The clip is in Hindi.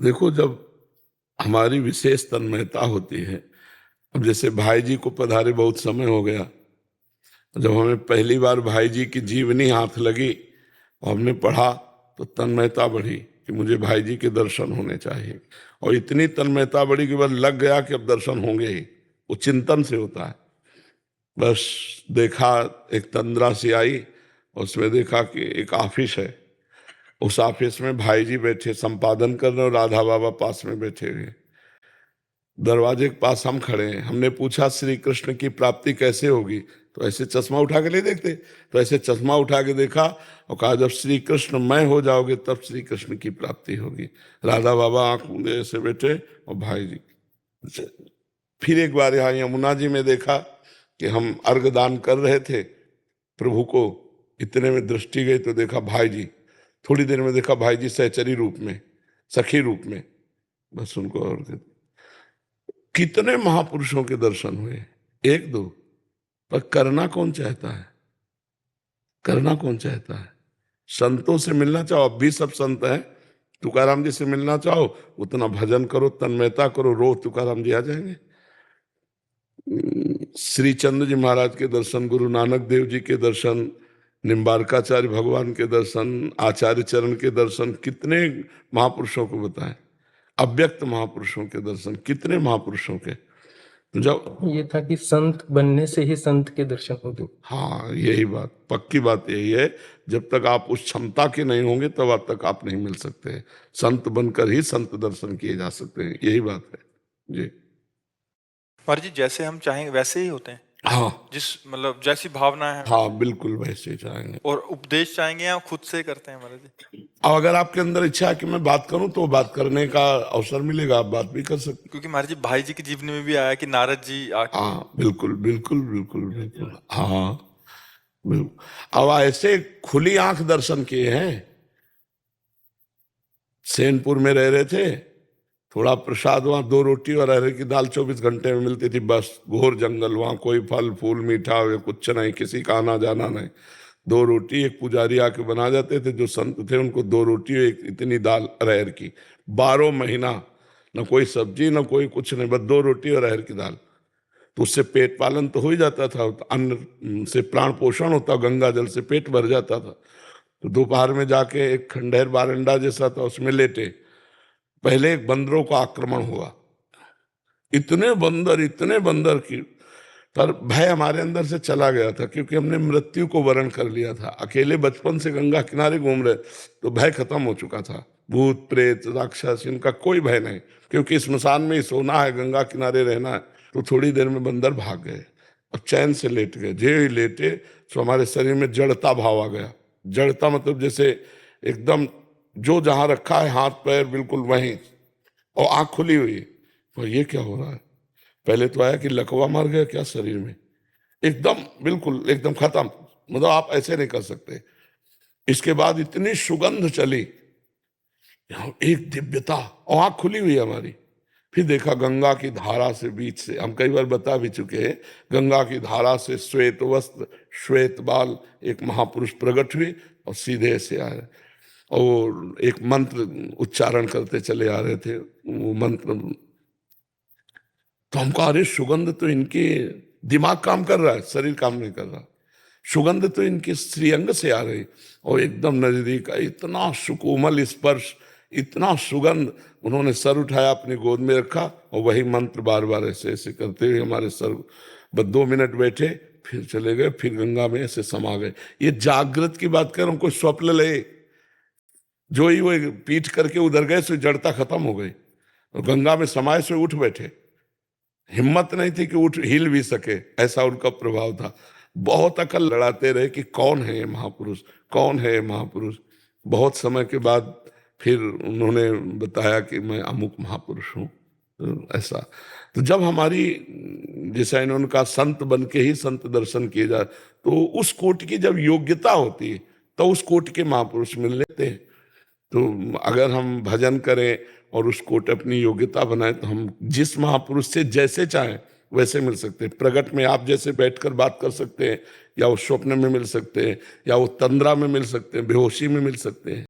देखो, जब हमारी विशेष तन्मयता होती है, अब जैसे भाई जी को पधारे बहुत समय हो गया, जब हमें पहली बार भाई जी की जीवनी हाथ लगी और हमने पढ़ा तो तन्मयता बढ़ी कि मुझे भाई जी के दर्शन होने चाहिए। और इतनी तन्मयता बढ़ी कि बस लग गया कि अब दर्शन होंगे ही। वो चिंतन से होता है। बस देखा, एक तंद्रा सी आई, उसमें देखा कि एक ऑफिस है, उस ऑफिस में भाई जी बैठे संपादन कर रहे और राधा बाबा पास में बैठे हुए। दरवाजे के पास हम खड़े हैं। हमने पूछा श्री कृष्ण की प्राप्ति कैसे होगी, तो ऐसे चश्मा उठा के नहीं देखते, तो ऐसे चश्मा उठा के देखा और कहा जब श्री कृष्ण मैं हो जाओगे तब श्री कृष्ण की प्राप्ति होगी। राधा बाबा आंख मूंदे ऐसे बैठे और भाई जी। फिर एक बार यहाँ यमुना जी में देखा कि हम अर्घ दान कर रहे थे प्रभु को, इतने में दृष्टि गई तो देखा भाई जी, थोड़ी देर में देखा भाई जी सहचरी रूप में, सखी रूप में, बस उनको और कितने महापुरुषों के दर्शन हुए, एक दो, पर करना कौन चाहता है? करना कौन चाहता है? संतों से मिलना चाहो, अब भी सब संत हैं। तुकाराम जी से मिलना चाहो, उतना भजन करो, तन्मयता करो, रो तुकाराम जी आ जाएंगे। श्री चंद्र जी महाराज के दर्शन, गुरु नानक देव जी के दर्शन, निम्बारकाचार्य भगवान के दर्शन, आचार्य चरण के दर्शन, कितने महापुरुषों को बताएं। अव्यक्त महापुरुषों के दर्शन, कितने महापुरुषों के। जब ये था कि संत बनने से ही संत के दर्शन होते। हाँ, यही बात, पक्की बात यही है। जब तक आप उस क्षमता के नहीं होंगे तब आप तक आप नहीं मिल सकते। संत बनकर ही संत दर्शन किए जा सकते हैं, यही बात है जी। और जी जैसे हम चाहेंगे वैसे ही होते हैं। हाँ जिस मतलब जैसी भावना है। हाँ, बिल्कुल वैसे ही चाहेंगे। और उपदेश चाहेंगे या खुद से करते हैं महाराज जी? अब अगर आपके अंदर इच्छा है कि मैं बात करूं तो बात करने का अवसर मिलेगा, आप बात भी कर सकते। क्योंकि महाराज जी भाई जी की जीवनी में भी आया कि नारद जी हाँ बिल्कुल बिल्कुल बिल्कुल बिल्कुल, हाँ बिल्कुल। अब ऐसे खुली आंख दर्शन किए हैं। सेनपुर में रह रहे थे, थोड़ा प्रसाद, वहां 2 रोटी और अरहर की दाल 24 घंटे में मिलती थी, बस घोर जंगल, वहां कोई फल फूल मीठा कुछ नहीं, किसी का आना जाना नहीं। 2 रोटी, एक पुजारी आके बना जाते थे, जो संत थे उनको 2 रोटी और एक इतनी दाल अरहर की, 12 महीना, न कोई सब्जी न कोई कुछ नहीं, बस 2 रोटी और अरहर की दाल। तो उससे पेट पालन तो हो ही जाता था, अन्न से प्राण पोषण होता, गंगा जल से पेट भर जाता था। तो दोपहर में जाके एक खंडहर बारंडा जैसा था, उसमें लेटे। पहले एक बंदरों का आक्रमण हुआ, इतने बंदर की, पर भय हमारे अंदर से चला गया था, क्योंकि हमने मृत्यु को वरण कर लिया था। अकेले बचपन से गंगा किनारे घूम रहे, तो भय खत्म हो चुका था। भूत प्रेत राक्षस इनका कोई भय नहीं, क्योंकि स्मशान में ही सोना है, गंगा किनारे रहना है। तो थोड़ी देर में बंदर भाग गए और चैन से लेट गए। जे ही लेटे तो हमारे शरीर में जड़ता भाव आ गया। जड़ता मतलब जैसे एकदम जो जहां रखा है हाथ पैर बिल्कुल वहीं, और आंख खुली हुई। तो ये क्या हो रहा है? पहले तो आया कि लकवा मार गया क्या शरीर में, एकदम बिल्कुल एकदम खत्म, मतलब आप ऐसे नहीं कर सकते। इसके बाद इतनी सुगंध चली, एक दिव्यता, और आंख खुली हुई हमारी। फिर देखा गंगा की धारा से, बीच से, हम कई बार बता भी चुके हैं, गंगा की धारा से श्वेत वस्त्र श्वेत बाल एक महापुरुष प्रकट हुए और सीधे से आए, और एक मंत्र उच्चारण करते चले आ रहे थे। वो मंत्र, तो हमको अरे सुगंध तो इनके, दिमाग काम कर रहा है, शरीर काम नहीं कर रहा, सुगंध तो इनके श्रीअंग से आ रही, और एकदम नजदीक, इतना सुकोमल स्पर्श, इतना सुगंध। उन्होंने सर उठाया, अपनी गोद में रखा, और वही मंत्र बार बार ऐसे ऐसे करते हुए हमारे सर, बस 2 मिनट बैठे, फिर चले गए, फिर गंगा में ऐसे समा गए। ये जागृत की बात कर रहा हूं, कोई स्वप्न ले, जो ही वो पीठ करके उधर गए सो जड़ता खत्म हो गई, और गंगा में समाये से उठ बैठे। हिम्मत नहीं थी कि उठ हिल भी सके, ऐसा उनका प्रभाव था। बहुत अकल लड़ाते रहे कि कौन है ये महापुरुष, कौन है ये महापुरुष। बहुत समय के बाद फिर उन्होंने बताया कि मैं अमुक महापुरुष हूँ, तो ऐसा। तो जब हमारी, जैसा इन्होंने कहा, संत बन के ही संत दर्शन किए जाए, तो उस कोटि की जब योग्यता होती है तो उस कोटि के महापुरुष मिल लेते हैं। तो अगर हम भजन करें और उसको अपनी योग्यता बनाए, तो हम जिस महापुरुष से जैसे चाहें वैसे मिल सकते हैं। प्रगट में आप जैसे बैठकर बात कर सकते हैं, या वो स्वप्न में मिल सकते हैं, या वो तंद्रा में मिल सकते हैं, बेहोशी में मिल सकते हैं।